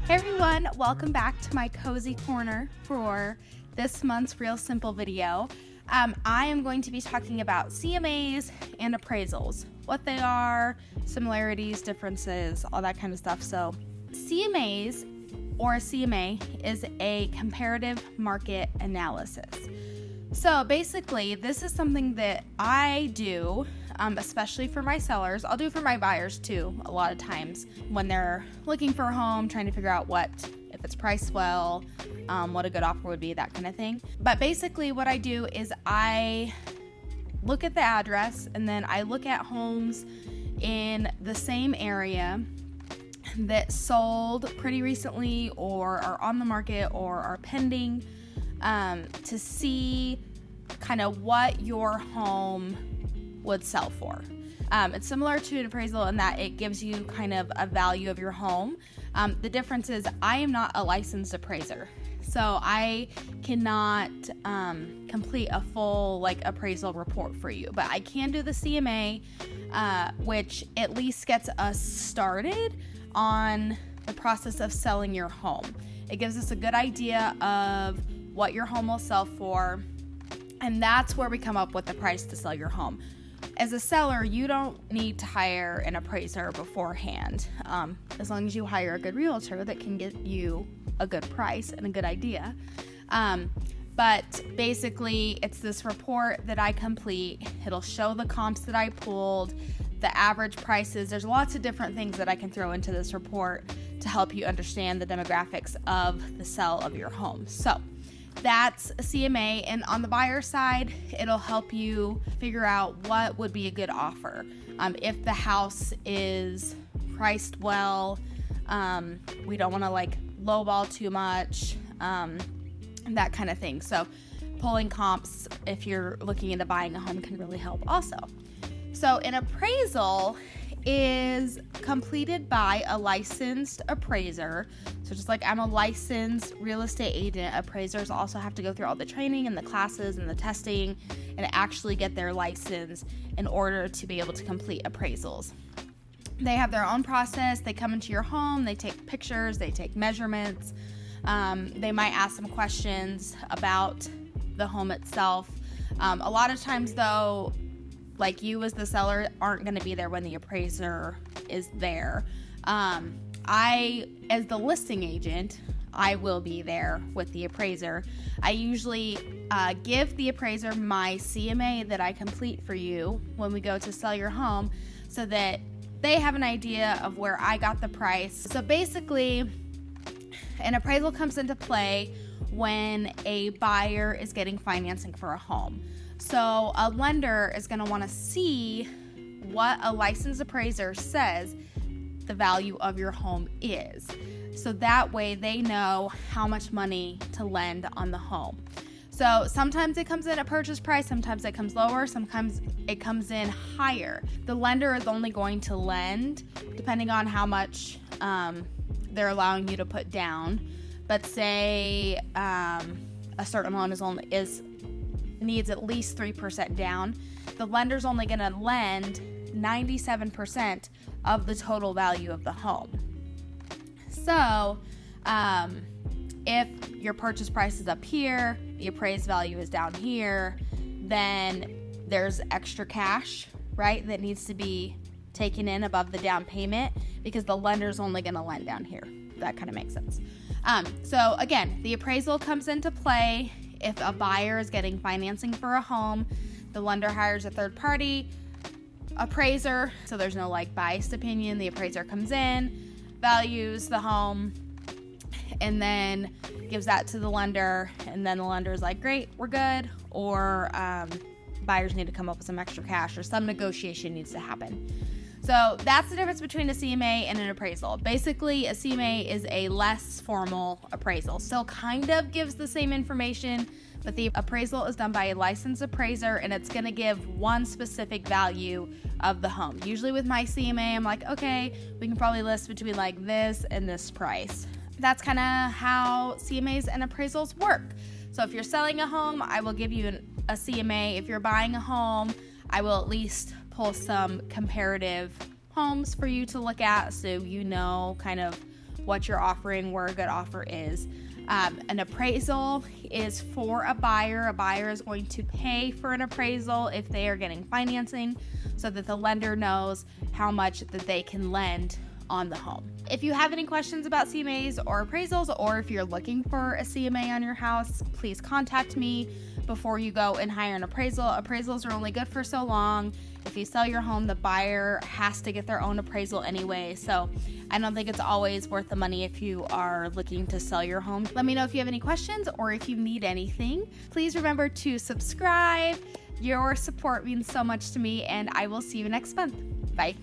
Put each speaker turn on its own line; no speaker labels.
Hey everyone, welcome back to my cozy corner for this month's Real Simple video. I am going to be talking about CMAs and appraisals, what they are, similarities, differences, all that kind of stuff. So CMAs or CMA is a comparative market analysis. So basically, this is something that I do, especially for my sellers. I'll do for my buyers too, a lot of times when they're looking for a home, trying to figure out if it's priced well, what a good offer would be, that kind of thing. But basically what I do is I look at the address and then I look at homes in the same area that sold pretty recently or are on the market or are pending, to see kind of what your home would sell for. It's similar to an appraisal in that it gives you kind of a value of your home. The difference is I am not a licensed appraiser, so I cannot complete a full appraisal report for you, but I can do the CMA, which at least gets us started on the process of selling your home. It gives us a good idea of what your home will sell for, and that's where we come up with the price to sell your home. As a seller, you don't need to hire an appraiser beforehand, as long as you hire a good realtor that can get you a good price and a good idea. But basically, it's this report that I complete. It'll show the comps that I pulled, the average prices. There's lots of different things that I can throw into this report to help you understand the demographics of the sale of your home. So that's a CMA, and on the buyer side, it'll help you figure out what would be a good offer. If the house is priced well, we don't want to lowball too much, that kind of thing. So pulling comps if you're looking into buying a home can really help also. So an appraisal is completed by a licensed appraiser. So just like I'm a licensed real estate agent, appraisers also have to go through all the training and the classes and the testing and actually get their license in order to be able to complete appraisals. They have their own process. They come into your home, they take pictures, they take measurements. They might ask some questions about the home itself. A lot of times though, you as the seller aren't going to be there when the appraiser is there. I, as the listing agent, I will be there with the appraiser. I usually give the appraiser my CMA that I complete for you when we go to sell your home so that they have an idea of where I got the price. So basically, an appraisal comes into play when a buyer is getting financing for a home. So a lender is going to want to see what a licensed appraiser says the value of your home is. So that way they know how much money to lend on the home. So sometimes it comes in at purchase price, sometimes it comes lower, sometimes it comes in higher. The lender is only going to lend depending on how much they're allowing you to put down. But say a certain loan needs at least 3% down, the lender's only going to lend 97% of the total value of the home. So if your purchase price is up here, the appraised value is down here, then there's extra cash, right, that needs to be taken in above the down payment because the lender's only going to lend down here. That kind of makes sense. So again, the appraisal comes into play if a buyer is getting financing for a home. The lender hires a third party appraiser, so there's no biased opinion. The appraiser comes in, values the home, and then gives that to the lender, and then the lender is like, great, we're good, or buyers need to come up with some extra cash or some negotiation needs to happen. So that's the difference between a CMA and an appraisal. Basically, a CMA is a less formal appraisal. Still kind of gives the same information, but the appraisal is done by a licensed appraiser and it's going to give one specific value of the home. Usually with my CMA, I'm like, okay, we can probably list between this and this price. That's kind of how CMAs and appraisals work. So if you're selling a home, I will give you a CMA. If you're buying a home, I will at least pull some comparative homes for you to look at so you know kind of what you're offering, where a good offer is. An appraisal is for a buyer. A buyer is going to pay for an appraisal if they are getting financing, so that the lender knows how much that they can lend on the home. If you have any questions about CMAs or appraisals, or if you're looking for a CMA on your house, please contact me before you go and hire an appraisal. Appraisals are only good for so long. If you sell your home, the buyer has to get their own appraisal anyway, so I don't think it's always worth the money if you are looking to sell your home. Let me know if you have any questions or if you need anything. Please remember to subscribe. Your support means so much to me, and I will see you next month. Bye.